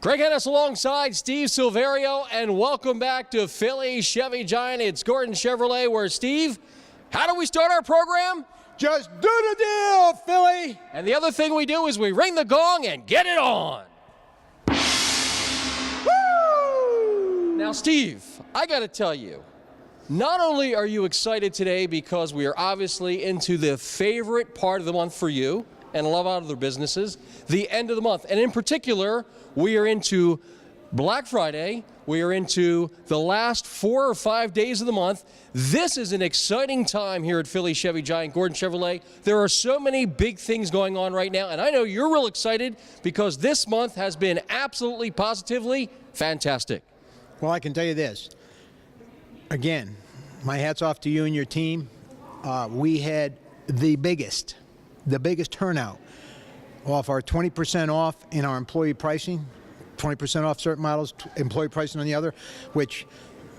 Greg Hennis alongside Steve Silverio, and welcome back to Philly Chevy Giant. It's Gordon Chevrolet, where Steve, how do we start our program? Just do the deal, Philly! And the other thing we do is we ring the gong and get it on. Woo! Now, Steve, I got to tell you, not only are you excited today because we are obviously into the favorite part of the month for you and a lot of other businesses, the end of the month. And in particular, we are into Black Friday. We are into the last 4 or 5 days of the month. This is an exciting time here at Philly Chevy Giant, Gordon Chevrolet. There are so many big things going on right now, and I know you're real excited because this month has been absolutely, positively fantastic. Well, I can tell you this. Again, my hat's off to you and your team. We had the biggest turnout off our 20% off in our employee pricing, 20% off certain models, employee pricing on the other, which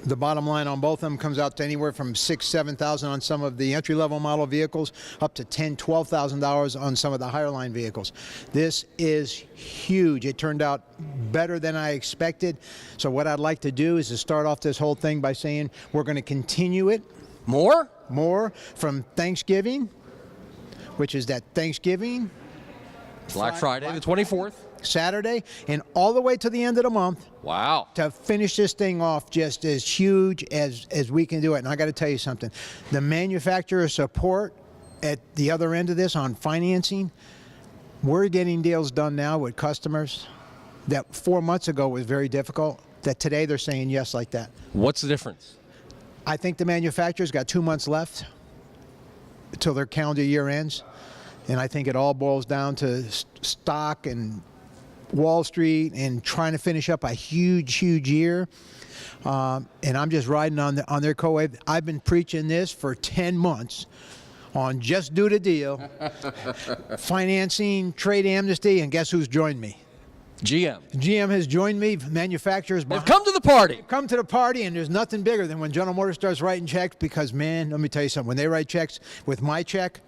the bottom line on both of them comes out to anywhere from $6,000 to $7,000 on some of the entry-level model vehicles, up to $10,000 to $12,000 on some of the higher line vehicles. This is huge. It turned out better than I expected. So what I'd like to do is to start off this whole thing by saying we're going to continue it. More from Thanksgiving, which is that Thanksgiving, Black Friday, the 24th. Saturday, and all the way to the end of the month. Wow. To finish this thing off just as huge as we can do it. And I got to tell you something. The manufacturer support at the other end of this on financing, we're getting deals done now with customers that 4 months ago was very difficult, that today they're saying yes like that. What's the difference? I think the manufacturer's got 2 months left until their calendar year ends. And I think it all boils down to stock and Wall Street and trying to finish up a huge year. And I'm just riding on their co-wave. I've been preaching this for 10 months on just do the deal, financing, trade amnesty, and guess who's joined me? GM. GM has joined me. Manufacturers have come to the party. Come to the party, and there's nothing bigger than when General Motors starts writing checks because, man, let me tell you something. When they write checks with my check,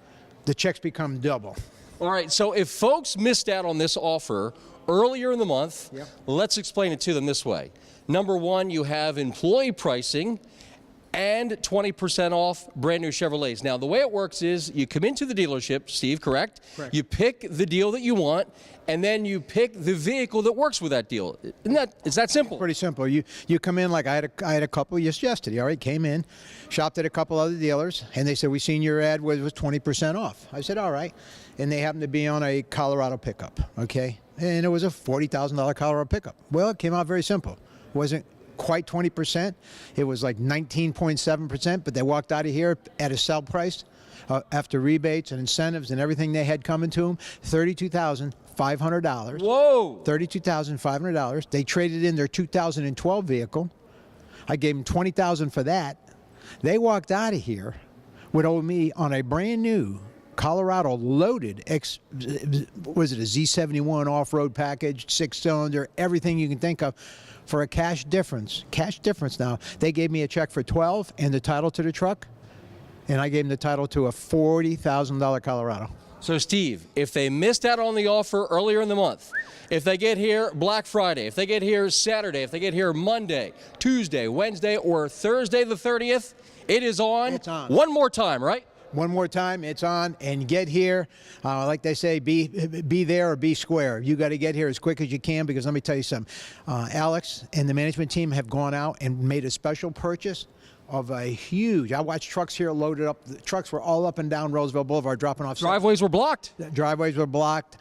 the checks become double. All right, so if folks missed out on this offer earlier in the month, let's explain it to them this way. Number one, you have employee pricing and 20% off brand new Chevrolets. Now, the way it works is you come into the dealership, Steve, correct? Correct. You pick the deal that you want, and then you pick the vehicle that works with that deal. It's that simple. Pretty simple. You come in like I had a couple just yesterday, all right? Came in, shopped at a couple other dealers, and they said, we seen your ad was 20% off. I said, all right. And they happened to be on a Colorado pickup, okay? And it was a $40,000 Colorado pickup. Well, it came out very simple. It wasn't quite 20%. It was like 19.7%, but they walked out of here at a sell price after rebates and incentives and everything they had coming to them, $32,500. Whoa! $32,500. They traded in their 2012 vehicle. I gave them $20,000 for that. They walked out of here with owed me on a brand new Colorado loaded was it a Z71 off-road package, 6-cylinder, everything you can think of, for a cash difference. Cash difference now. They gave me a check for $12,000 and the title to the truck, and I gave them the title to a $40,000 Colorado. So, Steve, if they missed out on the offer earlier in the month, if they get here Black Friday, if they get here Saturday, if they get here Monday, Tuesday, Wednesday, or Thursday the 30th, it is on. It's on. One more time, right? One more time, it's on, and get here. Like they say, be there or be square. You got to get here as quick as you can, because let me tell you something. Alex and the management team have gone out and made a special purchase of a huge, I watched trucks here loaded up. The trucks were all up and down Roosevelt Boulevard dropping off. Driveways were blocked. Driveways were blocked.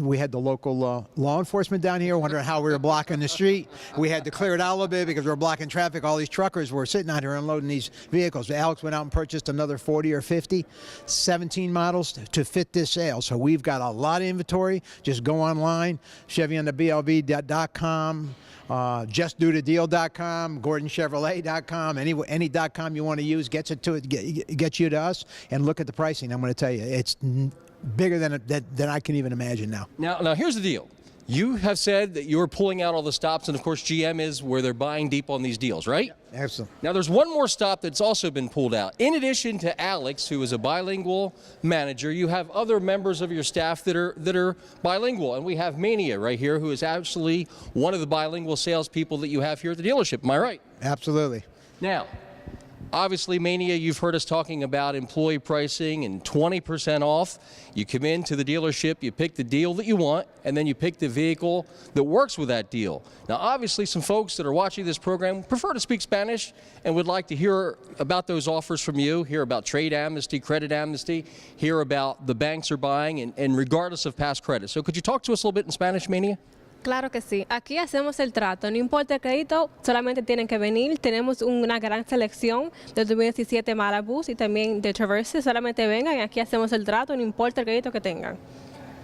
We had the local law enforcement down here wondering how we were blocking the street. We had to clear it out a little bit because we were blocking traffic. All these truckers were sitting out here unloading these vehicles. Alex went out and purchased another 40 or 50, 17 models to fit this sale. So we've got a lot of inventory. Just go online, ChevyOnTheBLV.com. JustDoTheDeal.com, GordonChevrolet.com, any .com you want to use gets you to us, and look at the pricing. I'm going to tell you, it's bigger than I can even imagine now. Now here's the deal. You have said that you're pulling out all the stops, and of course GM is where they're buying deep on these deals, right? Absolutely. Now there's one more stop that's also been pulled out. In addition to Alex, who is a bilingual manager, you have other members of your staff that are bilingual, and we have Mania right here, who is actually one of the bilingual salespeople that you have here at the dealership. Am I right? Absolutely. Now, obviously, Mania, you've heard us talking about employee pricing and 20% off. You come into the dealership, you pick the deal that you want, and then you pick the vehicle that works with that deal. Now, obviously, some folks that are watching this program prefer to speak Spanish and would like to hear about those offers from you, hear about trade amnesty, credit amnesty, hear about the banks are buying, and regardless of past credit. So could you talk to us a little bit in Spanish, Mania? Claro que sí. Aquí hacemos el trato. No importa el crédito, solamente tienen que venir. Tenemos una gran selección de 2017 Marabus y también de Traverse. Solamente vengan y aquí hacemos el trato. No importa el crédito que tengan.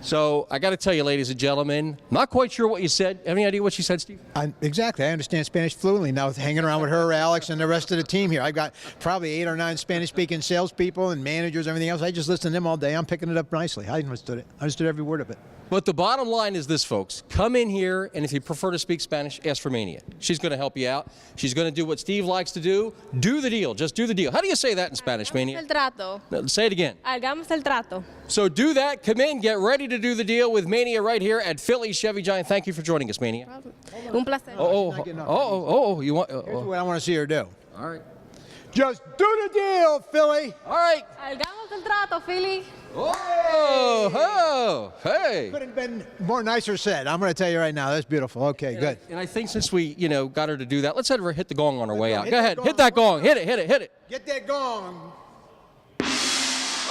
So I got to tell you, ladies and gentlemen, not quite sure what you said. Have any idea what you said, Steve? Exactly. I understand Spanish fluently now, hanging around with her, Alex, and the rest of the team here. I've got probably 8 or 9 Spanish-speaking salespeople and managers, everything else. I just listen to them all day. I'm picking it up nicely. I understood it. I understood every word of it. But the bottom line is this, folks. Come in here, and if you prefer to speak Spanish, ask for Mania. She's going to help you out. She's going to do what Steve likes to do. Do the deal. Just do the deal. How do you say that in Spanish, Mania? El trato. No, say it again. Hagamos el trato. So do that. Come in. Get ready to do the deal with Mania right here at Philly Chevy Giant. Thank you for joining us, Mania. Un placer. You want? Here's what I want to see her do. All right. Just do the deal, Philly. All right. Hagamos el trato, Philly. Hey. Could have been more nicer said. I'm going to tell you right now. That's beautiful. Okay, good. And I think since we, got her to do that, let's have her hit the gong on her way out. Hit Go that ahead. gong. Hit that gong. Hit it. Get that gong.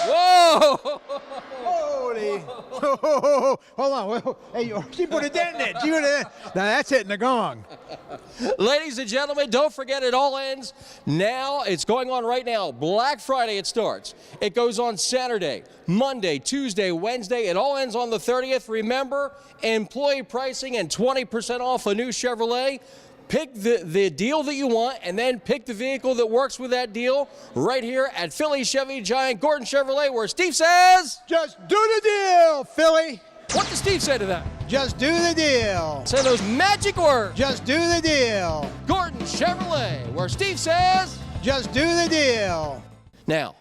Whoa! Holy. Hold on. Hey, she put a dent in it. Now that's hitting the gong. Ladies and gentlemen, don't forget it all ends now. It's going on right now. Black Friday it starts. It goes on Saturday, Monday, Tuesday, Wednesday. It all ends on the 30th. Remember, employee pricing and 20% off a new Chevrolet. Pick the deal that you want and then pick the vehicle that works with that deal right here at Philly Chevy Giant Gordon Chevrolet, where Steve says, just do the deal, Philly. What does Steve say to that? Just do the deal. Say those magic words. Just do the deal. Gordon Chevrolet, where Steve says, just do the deal. Now,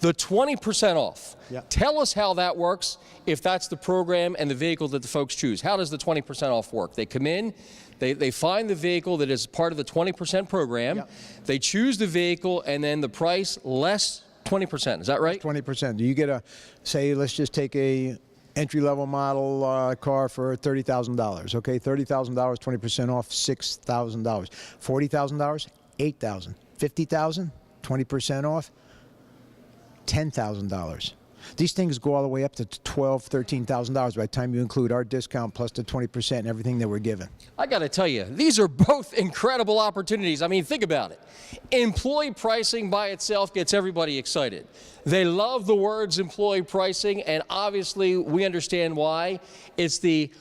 the 20% off. Yeah. Tell us how that works if that's the program and the vehicle that the folks choose. How does the 20% off work? They come in, they find the vehicle that is part of the 20% program, they choose the vehicle, and then the price less 20%. Is that right? 20%. Do you get say, let's just take a entry-level model car for $30,000, okay? $30,000, 20% off, $6,000. $40,000, $8,000. $50,000, 20% off, $10,000. These things go all the way up to $12,000, $13,000 by the time you include our discount plus the 20% and everything that we're given. I got to tell you, these are both incredible opportunities. I mean, think about it. Employee pricing by itself gets everybody excited. They love the words employee pricing, and obviously we understand why. It's the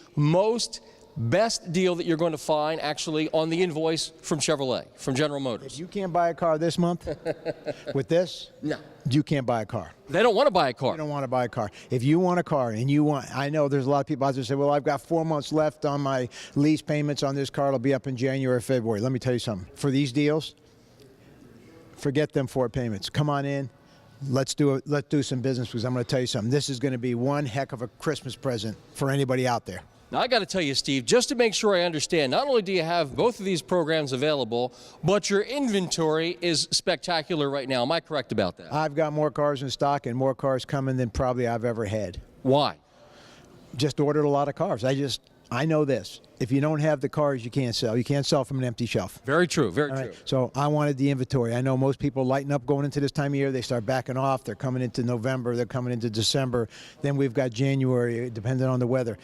best deal that you're going to find actually on the invoice from Chevrolet, from General Motors. If you can't buy a car this month with this, no, you can't buy a car. They don't want to buy a car. You don't want to buy a car. If you want a car and I know there's a lot of people out there say, well, I've got 4 months left on my lease payments on this car. It'll be up in January or February. Let me tell you something. For these deals, forget them 4 payments. Come on in. Let's do some business, because I'm going to tell you something. This is going to be one heck of a Christmas present for anybody out there. Now, I got to tell you, Steve, just to make sure I understand, not only do you have both of these programs available, but your inventory is spectacular right now. Am I correct about that? I've got more cars in stock and more cars coming than probably I've ever had. Why? Just ordered a lot of cars. I know this. If you don't have the cars, you can't sell. You can't sell from an empty shelf. Very true, very All true. right. So I wanted the inventory. I know most people lighten up going into this time of year. They start backing off. They're coming into November. They're coming into December. Then we've got January, depending on the weather.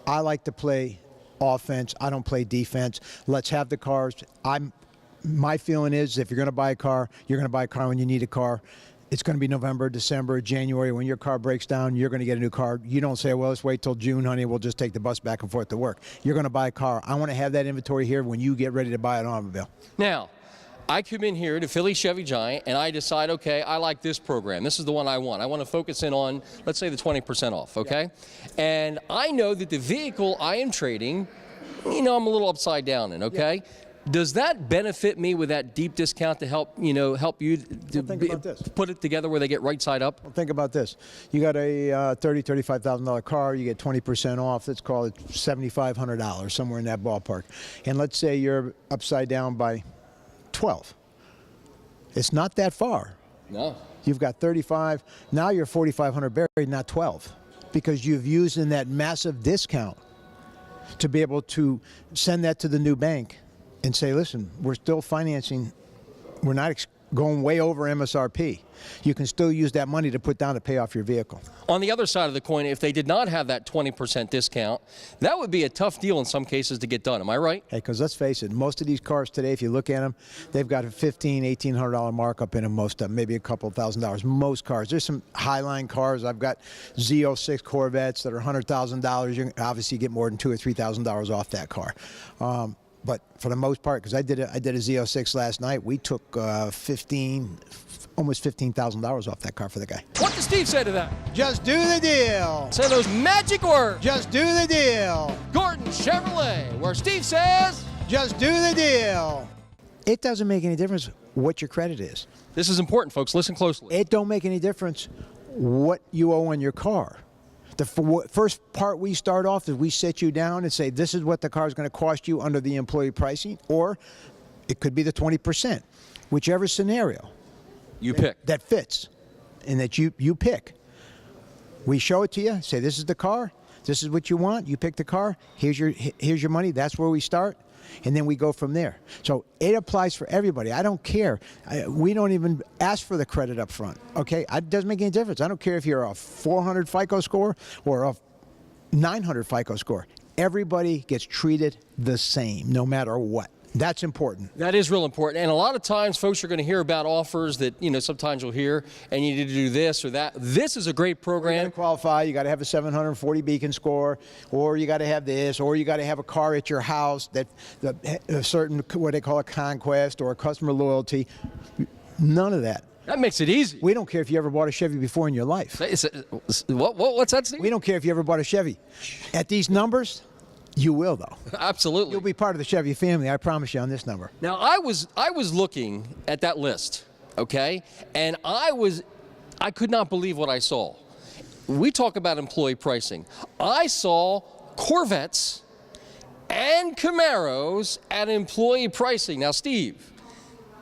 I like to play offense. I don't play defense. Let's have the cars. My feeling is, if you're going to buy a car, you're going to buy a car when you need a car. It's going to be November, December, January. When your car breaks down, you're going to get a new car. You don't say, well, let's wait till June, honey. We'll just take the bus back and forth to work. You're going to buy a car. I want to have that inventory here when you get ready to buy an automobile. Now, I come in here to Philly Chevy Giant and I decide, okay, I like this program. This is the one I want. I want to focus in on, let's say, the 20% off, okay? And I know that the vehicle I am trading, I'm a little upside down in, okay? Does that benefit me with that deep discount to help you to think about this. put it together where they get right side up? Well, think about this. You got a $35,000 car, you get 20% off. Let's call it $7,500, somewhere in that ballpark. And let's say you're upside down by 12. It's not that far. No. You've got 35. Now you're 4,500 buried, not 12, because you've used in that massive discount to be able to send that to the new bank and say, listen, we're still financing. We're not going way over MSRP. You can still use that money to put down to pay off your vehicle. On the other side of the coin, if they did not have that 20% discount, that would be a tough deal in some cases to get done. Am I right? Hey, because let's face it, most of these cars today, if you look at them, they've got a $1,500, $1,800 markup in them, most of them, maybe a couple of $1,000. Most cars. There's some Highline cars. I've got Z06 Corvettes that are $100,000. You can obviously get more than $2,000 or $3,000 off that car. But for the most part, because I did a Z06 last night, we took almost $15,000 off that car for the guy. What does Steve say to that? Just do the deal. Say those magic words. Just do the deal. Gordon Chevrolet, where Steve says, Just do the deal. It doesn't make any difference what your credit is. this is important, folks. Listen closely. It don't make any difference what you owe on your car. The first part we start off is we sit you down and say, this is what the car is going to cost you under the employee pricing, or it could be the 20%, whichever scenario You pick. that fits and that you pick. We show it to you, say, this is the car, this is what you want, you pick the car, here's your money, that's where we start, and then we go from there. So it applies for everybody. I don't care. We don't even ask for the credit up front, okay? It doesn't make any difference. I don't care if you're a 400 FICO score or a 900 FICO score. Everybody gets treated the same, no matter what. That's important. That is real important. And a lot of times folks are going to hear about offers that, sometimes you'll hear, and you need to do this or that. This is a great You got program. to qualify. You got to have a 740 beacon score, or you got to have this, or you got to have a car at your house that a certain, what they call a conquest or a customer loyalty. None of that. That makes it easy. We don't care if you ever bought a Chevy before in your life. What's that, Steve? We don't care if you ever bought a Chevy. At these numbers, you will, though. Absolutely. You'll be part of the Chevy family, I promise you, on this number. Now, I was looking at that list, okay? And I could not believe what I saw. We talk about employee pricing. I saw Corvettes and Camaros at employee pricing. Now, Steve,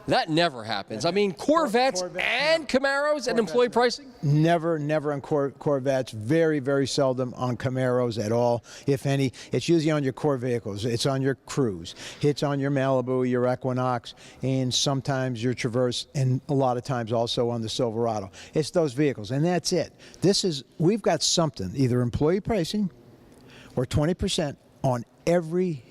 that never happens. I mean, Corvettes and Camaros at employee pricing? Never on Corvettes. Very, very seldom on Camaros at all, if any. It's usually on your core vehicles. It's on your Cruise. It's on your Malibu, your Equinox, and sometimes your Traverse, and a lot of times also on the Silverado. It's those vehicles, and that's it. We've got something, either employee pricing or 20% on every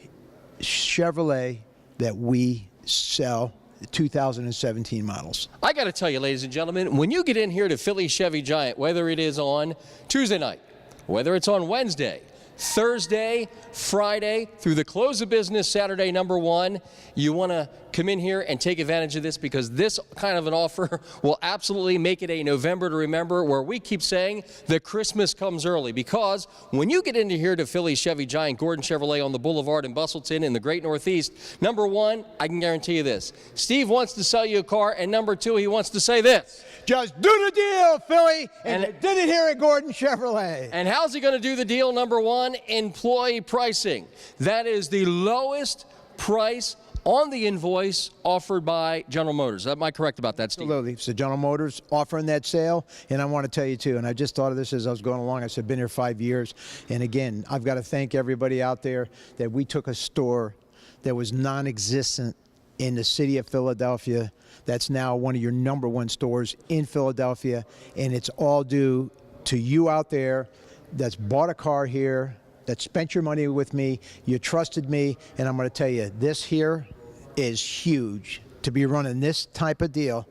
Chevrolet that we sell. 2017 models. I got to tell you, ladies and gentlemen, when you get in here to Philly Chevy Giant, whether it is on Tuesday night, whether it's on Wednesday, Thursday, Friday, through the close of business Saturday, number one, you want to come in here and take advantage of this, because this kind of an offer will absolutely make it a November to remember, where we keep saying that Christmas comes early. Because when you get into here to Philly Chevy Giant, Gordon Chevrolet on the Boulevard in Bustleton in the great Northeast, number one, I can guarantee you this: Steve wants to sell you a car, and number two, he wants to say this: just do the deal, Philly, and you did it here at Gordon Chevrolet. And how's he going to do the deal? Number one, employee pricing. That is the lowest price on the invoice offered by General Motors. Am I correct about that, Steve? Absolutely. So General Motors offering that sale, and I want to tell you too, and I just thought of this as I was going along. I said, been here 5 years, and again, I've got to thank everybody out there that we took a store that was non-existent in the city of Philadelphia. That's now one of your number one stores in Philadelphia, and it's all due to you out there that's bought a car here, that spent your money with me, you trusted me, and I'm going to tell you, this here is huge to be running this type of deal.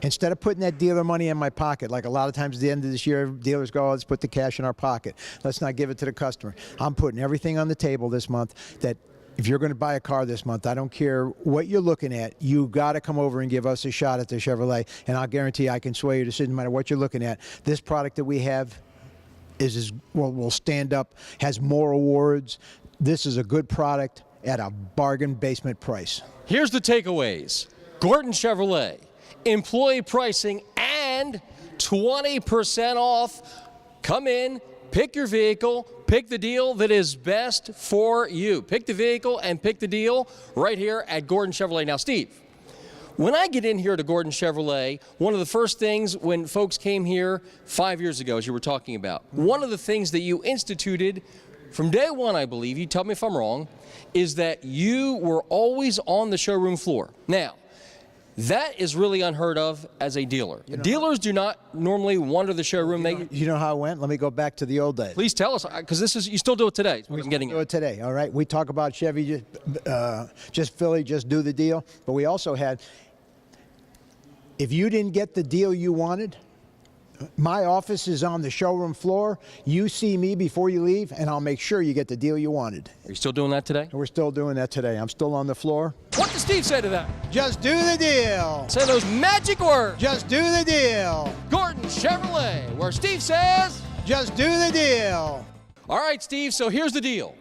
Instead of putting that dealer money in my pocket, like a lot of times at the end of this year, dealers go, oh, let's put the cash in our pocket. Let's not give it to the customer. I'm putting everything on the table this month that if you're going to buy a car this month, I don't care what you're looking at, you got to come over and give us a shot at the Chevrolet, and I'll guarantee I can sway your decision no matter what you're looking at. This product that we have will stand up, has more awards. This is a good product at a bargain basement price. Here's the takeaways. Gordon Chevrolet, employee pricing and 20% off. Come in, pick your vehicle, pick the deal that is best for you. Pick the vehicle and pick the deal right here at Gordon Chevrolet. Now, Steve, when I get in here to Gordon Chevrolet, one of the first things when folks came here 5 years ago, as you were talking about, one of the things that you instituted from day one, I believe, you tell me if I'm wrong, is that you were always on the showroom floor. Now, that is really unheard of as a dealer. Dealers do not normally wander the showroom. You know how it went? Let me go back to the old days. Please tell us, because you still do it today. We do it today, all right? We talk about Chevy, just Philly, just do the deal. But we also had, if you didn't get the deal you wanted, my office is on the showroom floor. You see me before you leave, and I'll make sure you get the deal you wanted. Are you still doing that today? We're still doing that today. I'm still on the floor. What does Steve say to that? Just do the deal. Say those magic words. Just do the deal. Gordon Chevrolet, where Steve says, just do the deal. All right, Steve, so here's the deal.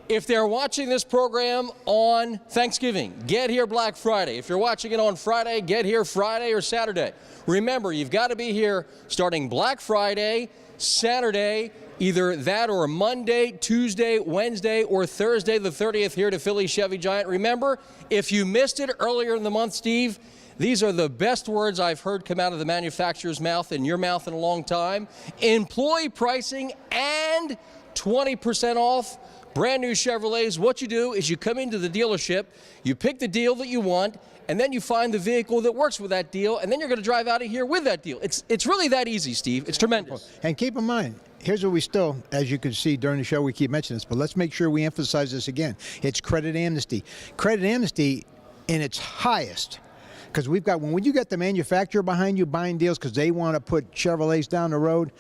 If they're watching this program on Thanksgiving, get here Black Friday. If you're watching it on Friday, get here Friday or Saturday. Remember, you've got to be here starting Black Friday, Saturday, either that or Monday, Tuesday, Wednesday, or Thursday the 30th here to Philly Chevy Giant. Remember, if you missed it earlier in the month, Steve, these are the best words I've heard come out of the manufacturer's mouth and your mouth in a long time. Employee pricing and 20% off. Brand new Chevrolets. What you do is you come into the dealership, you pick the deal that you want, and then you find the vehicle that works with that deal, and then you're going to drive out of here with that deal. It's really that easy, Steve. It's tremendous. And keep in mind, here's what we still, as you can see during the show, we keep mentioning this, but let's make sure we emphasize this again. It's credit amnesty. Credit amnesty in its highest. Because we've got, when you get the manufacturer behind you buying deals because they want to put Chevrolets down the road,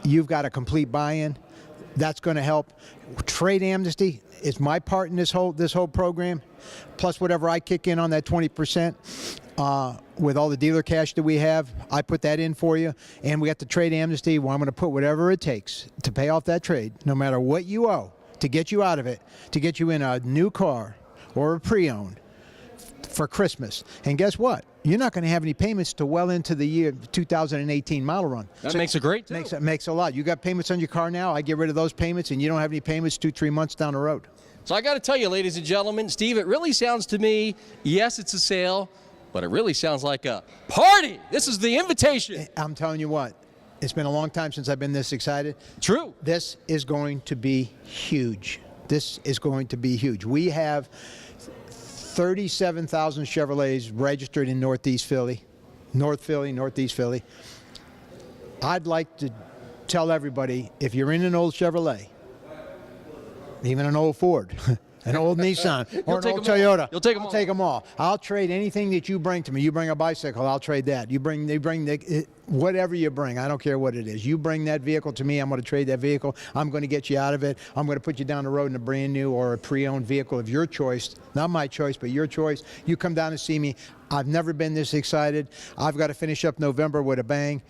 you've got a complete buy-in. That's going to help. Trade amnesty is my part in this whole program, plus whatever I kick in on that 20%. With all the dealer cash that we have, I put that in for you. And we got the trade amnesty where I'm going to put whatever it takes to pay off that trade, no matter what you owe, to get you out of it, to get you in a new car or a pre-owned for Christmas. And guess what? You're not going to have any payments till well into the year 2018 model run. That makes it great, too. Makes a lot. You got payments on your car now. I get rid of those payments, and you don't have any payments 2-3 months down the road. So I got to tell you, ladies and gentlemen, Steve, it really sounds to me, yes, it's a sale, but it really sounds like a party. This is the invitation. I'm telling you what, it's been a long time since I've been this excited. True. This is going to be huge. This is going to be huge. We have 37,000 Chevrolets registered in Northeast Philly, Northeast Philly. I'd like to tell everybody, if you're in an old Chevrolet, even an old Ford, an old Nissan, or an old Toyota, You'll take them all. I'll take them all. I'll trade anything that you bring to me. You bring a bicycle, I'll trade that. You bring whatever you bring, I don't care what it is. You bring that vehicle to me, I'm going to trade that vehicle. I'm going to get you out of it. I'm going to put you down the road in a brand new or a pre-owned vehicle of your choice. Not my choice, but your choice. You come down and see me. I've never been this excited. I've got to finish up November with a bang.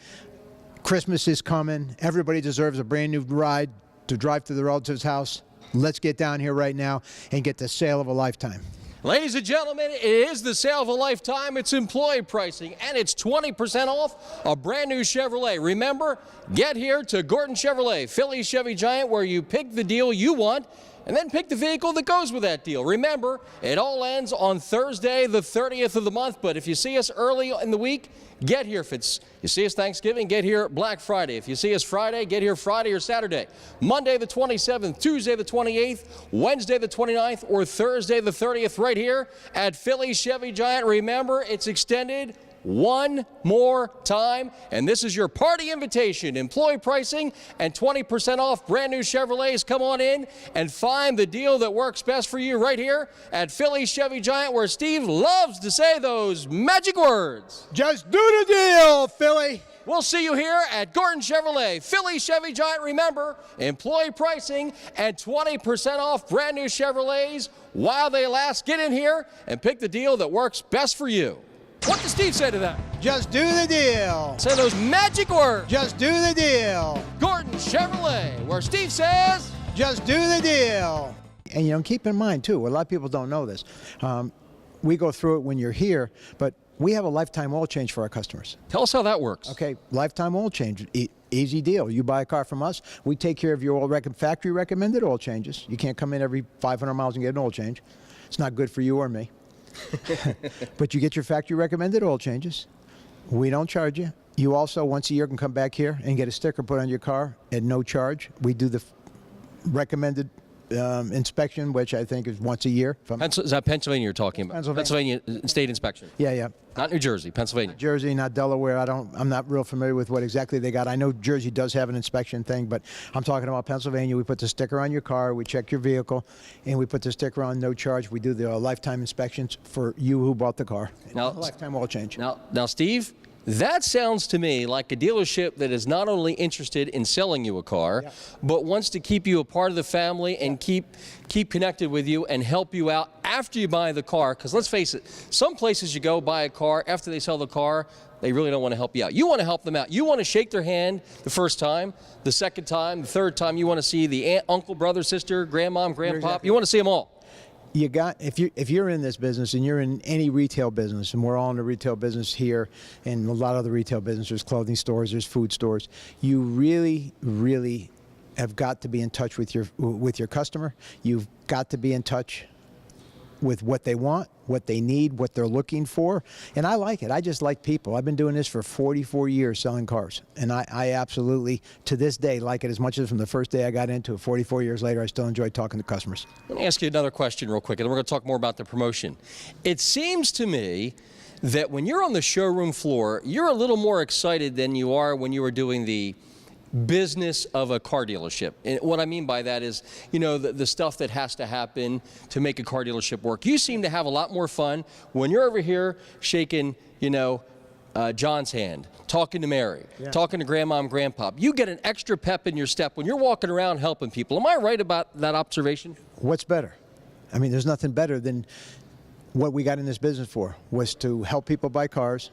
Christmas is coming. Everybody deserves a brand new ride to drive to the relative's house. Let's get down here right now and get the sale of a lifetime. Ladies and gentlemen, it is the sale of a lifetime. It's employee pricing, and it's 20% off a brand new Chevrolet. Remember, get here to Gordon Chevrolet, Philly Chevy Giant, where you pick the deal you want and then pick the vehicle that goes with that deal. Remember, it all ends on Thursday, the 30th of the month, but if you see us early in the week, get here. If you see us Thanksgiving, get here Black Friday. If you see us Friday, get here Friday or Saturday. Monday the 27th, Tuesday the 28th, Wednesday the 29th, or Thursday the 30th right here at Philly Chevy Giant. Remember, it's extended one more time, and this is your party invitation. Employee pricing and 20% off brand new Chevrolets. Come on in and find the deal that works best for you right here at Philly Chevy Giant, where Steve loves to say those magic words. Just do the deal, Philly. We'll see you here at Gordon Chevrolet, Philly Chevy Giant. Remember, employee pricing and 20% off brand new Chevrolets while they last. Get in here and pick the deal that works best for you. What does Steve say to that? Just do the deal. Say those magic words. Just do the deal. Gordon Chevrolet, where Steve says, just do the deal. And keep in mind too, a lot of people don't know this. We go through it when you're here, but we have a lifetime oil change for our customers. tell us how that works. Okay, lifetime oil change, easy deal. You buy a car from us, we take care of your factory recommended oil changes. You can't come in every 500 miles and get an oil change. It's not good for you or me. But you get your factory recommended oil changes. We don't charge you. You also, once a year, can come back here and get a sticker put on your car at no charge. We do the recommended inspection, which I think is once a year. Is that Pennsylvania you're talking about? Pennsylvania. State inspection. Yeah. Not New Jersey, Pennsylvania. Jersey, not Delaware. I'm not real familiar with what exactly they got. I know Jersey does have an inspection thing, but I'm talking about Pennsylvania. We put the sticker on your car, we check your vehicle, and we put the sticker on no charge. We do the lifetime inspections for you who bought the car. Now, lifetime oil change. Now, Steve, that sounds to me like a dealership that is not only interested in selling you a car, but wants to keep you a part of the family and keep connected with you and help you out after you buy the car. Because let's face it, some places you go buy a car, after they sell the car, they really don't want to help you out. You want to help them out. You want to shake their hand the first time, the second time, the third time. You want to see the aunt, uncle, brother, sister, grandmom, grandpop. You want to see them all. If you're in this business and you're in any retail business, and we're all in the retail business here, and a lot of the retail business, there's clothing stores, there's food stores, you really, really have got to be in touch with your customer. You've got to be in touch with what they want, what they need, what they're looking for. And I like it. I just like people. I've been doing this for 44 years selling cars. And I absolutely, to this day, like it as much as from the first day I got into it. 44 years later, I still enjoy talking to customers. Let me ask you another question real quick, and then we're going to talk more about the promotion. It seems to me that when you're on the showroom floor, you're a little more excited than you are when you were doing the business of a car dealership. And what I mean by that is, the stuff that has to happen to make a car dealership work. You seem to have a lot more fun when you're over here shaking, John's hand, talking to Mary, talking to grandma and grandpa. You get an extra pep in your step when you're walking around helping people. Am I right about that observation? What's better? I mean, there's nothing better than what we got in this business for, was to help people buy cars.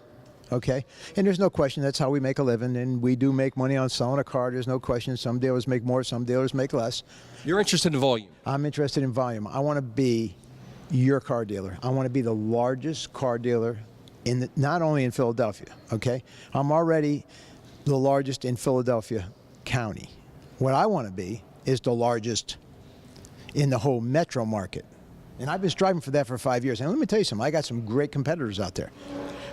Okay, and there's no question that's how we make a living, and we do make money on selling a car. There's no question. Some dealers make more, some dealers make less. You're interested in volume. I'm interested in volume. I want to be your car dealer. I want to be the largest car dealer not only in Philadelphia. Okay, I'm already the largest in Philadelphia County. What I want to be is the largest in the whole metro market, and I've been striving for that for 5 years. And let me tell you something. I got some great competitors out there.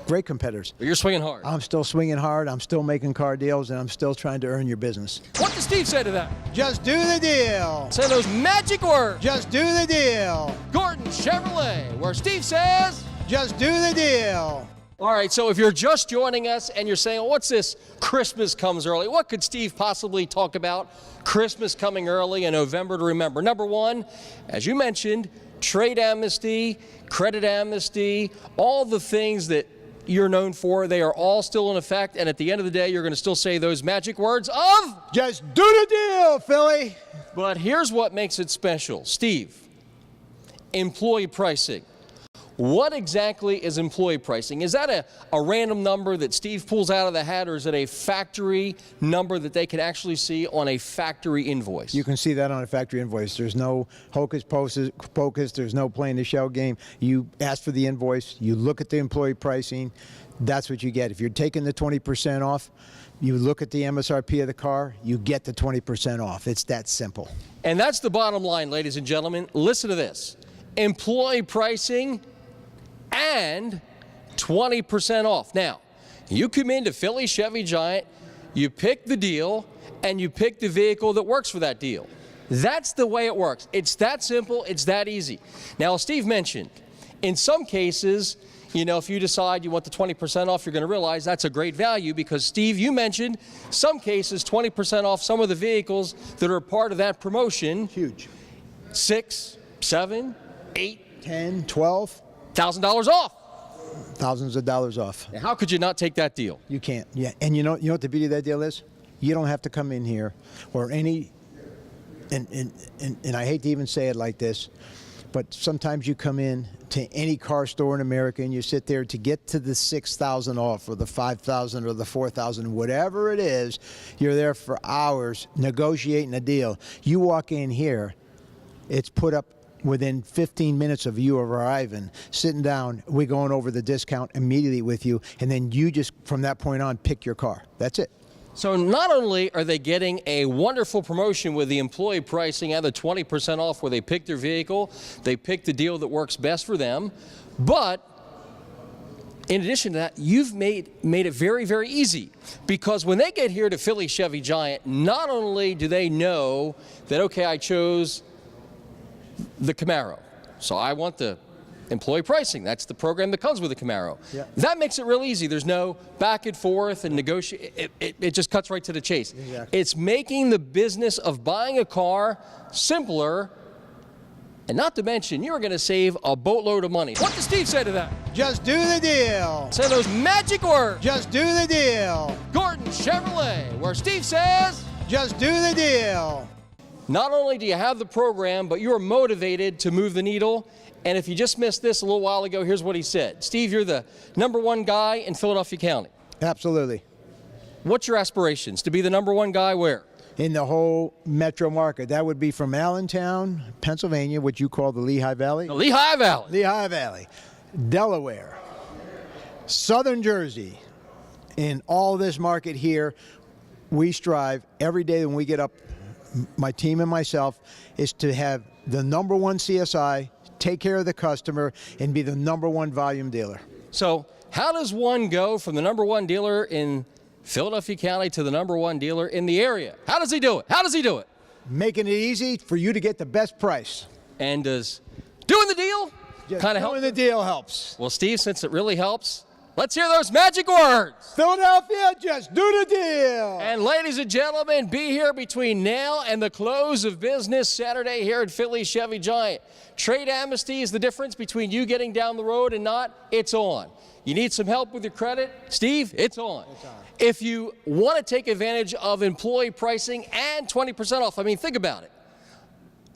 Great competitors. But you're swinging hard. I'm still swinging hard. I'm still making car deals, and I'm still trying to earn your business. What does Steve say to that? Just do the deal. Say those magic words. Just do the deal. Gordon Chevrolet, where Steve says, just do the deal. All right, so if you're just joining us and you're saying, what's this Christmas comes early? What could Steve possibly talk about Christmas coming early in November to remember? Number one, as you mentioned, trade amnesty, credit amnesty, all the things that you're known for, they are all still in effect, and at the end of the day, you're going to still say those magic words of just do the deal, Philly. But here's what makes it special. Steve, employee pricing. What exactly is employee pricing? Is that a random number that Steve pulls out of the hat, or is it a factory number that they can actually see on a factory invoice? You can see that on a factory invoice. There's no hocus pocus. There's no playing the shell game. You ask for the invoice. You look at the employee pricing. That's what you get. If you're taking the 20% off, you look at the MSRP of the car, you get the 20% off. It's that simple. And that's the bottom line, ladies and gentlemen. Listen to this. Employee pricing and 20% off. Now, you come into Philly Chevy Giant, you pick the deal, and you pick the vehicle that works for that deal. That's the way it works. It's that simple, it's that easy. Now, as Steve mentioned, in some cases, if you decide you want the 20% off, you're going to realize that's a great value because, Steve, you mentioned some cases 20% off some of the vehicles that are part of that promotion. Huge. 6, 7, 8, 10, 12. $1,000 off. Thousands of dollars off. Now, how could you not take that deal? You can't. Yeah, and you know what the beauty of that deal is? You don't have to come in here or any, and I hate to even say it like this, But sometimes you come in to any car store in America and you sit there to get to the 6,000 off or the 5,000 or the 4,000, whatever it is, you're there for hours negotiating a deal. You walk in here, it's put up within 15 minutes of you arriving, sitting down, we're going over the discount immediately with you, and then you just, from that point on, pick your car. That's it. So not only are they getting a wonderful promotion with the employee pricing and the 20% off where they pick their vehicle, they pick the deal that works best for them, but in addition to that, you've made it very, very easy, because when they get here to Philly Chevy Giant, not only do they know that, okay, I chose the Camaro, so I want the employee pricing. That's the program that comes with the Camaro. Yeah. That makes it real easy. There's no back and forth and negotiate. It just cuts right to the chase. Exactly. It's making the business of buying a car simpler, and not to mention, you're going to save a boatload of money. What does Steve say to that? Just do the deal. Say those magic words. Just do the deal. Gordon Chevrolet, where Steve says, Just do the deal. not only do you have the program, but you're motivated to move the needle. And if you just missed this a little while ago, here's what he said. Steve, you're the #1 guy in Philadelphia County. Absolutely. What's your aspirations? To be the #1 guy where? In the whole metro market. That would be from Allentown, Pennsylvania, what you call the Lehigh Valley. The Lehigh Valley. Lehigh Valley, Delaware, Southern Jersey. In all this market here, we strive every day when we get up, my team and myself, is to have the #1 CSI, take care of the customer, and be the #1 volume dealer. So how does one go from the #1 dealer in Philadelphia County to the #1 dealer in the area? How does he do it? How does he do it? Making it easy for you to get the best price. And does doing the deal kind of help? Doing the deal helps. Well, Steve, since it really helps, let's hear those magic words. Philadelphia, just do the deal. And ladies and gentlemen, be here between now and the close of business Saturday here at Philly Chevy Giant. Trade amnesty is the difference between you getting down the road and not. It's on. You need some help with your credit? Steve, it's on. If you want to take advantage of employee pricing and 20% off, I mean, think about it.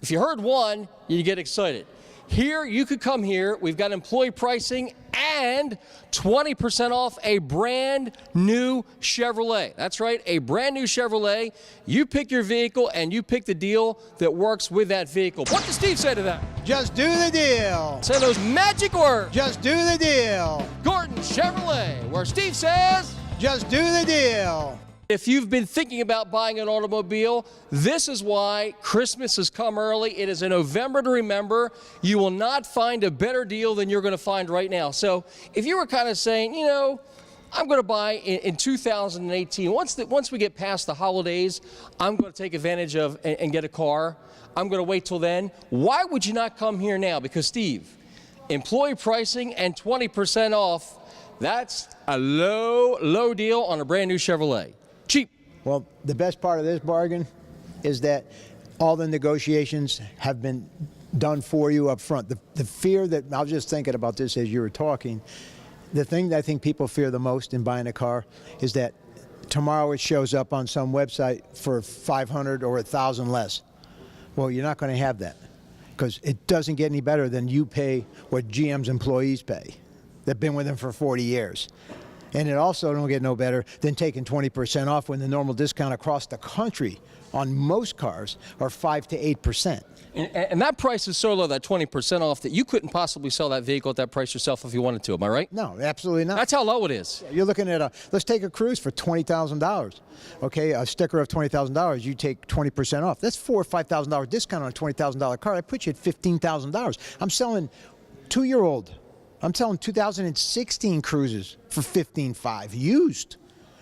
If you heard one, you get excited. Here, you could come here. We've got employee pricing and 20% off a brand new Chevrolet. That's right, a brand new Chevrolet. You pick your vehicle and you pick the deal that works with that vehicle. What does Steve say to that? Just do the deal. Say those magic words. Just do the deal. Gordon Chevrolet, where Steve says, Just do the deal. if you've been thinking about buying an automobile, this is why Christmas has come early. It is a November to remember. You will not find a better deal than you're going to find right now. So if you were kind of saying, you know, I'm going to buy in 2018, once we get past the holidays, I'm going to take advantage of and get a car. I'm going to wait till then. Why would you not come here now? Because, Steve, employee pricing and 20% off, that's a low, low deal on a brand new Chevrolet. Cheap. Well, the best part of this bargain is that all the negotiations have been done for you up front. The fear that, I was just thinking about this as you were talking, the thing that I think people fear the most in buying a car is that tomorrow it shows up on some website for $500 or $1,000 less. Well, you're not going to have that, because it doesn't get any better than you pay what GM's employees pay. They've been with them for 40 years. And it also don't get no better than taking 20% off when the normal discount across the country on most cars are 5 to 8%. And that price is so low, that 20% off, that you couldn't possibly sell that vehicle at that price yourself if you wanted to. Am I right? No, absolutely not. That's how low it is. You're looking at let's take a cruise for $20,000. Okay, a sticker of $20,000, you take 20% off. That's $4,000 or $5,000 discount on a $20,000 car. That puts you at $15,000. I'm selling 2-year-old. I'm selling 2016 cruises for $15,500 used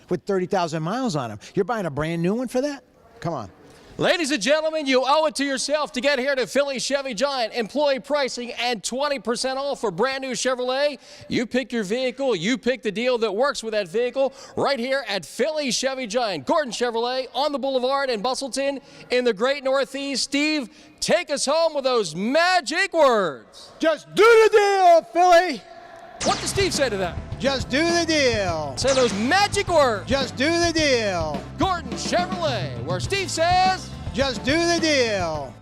with 30,000 miles on them. You're buying a brand new one for that? Come on. Ladies and gentlemen, you owe it to yourself to get here to Philly Chevy Giant. Employee pricing and 20% off for brand new Chevrolet. You pick your vehicle, you pick the deal that works with that vehicle right here at Philly Chevy Giant. Gordon Chevrolet on the Boulevard in Bustleton in the great Northeast. Steve, take us home with those magic words. Just do the deal, Philly. What does Steve say to that? Just do the deal. Say those magic words. Just do the deal. Gordon Chevrolet, where Steve says, Just do the deal.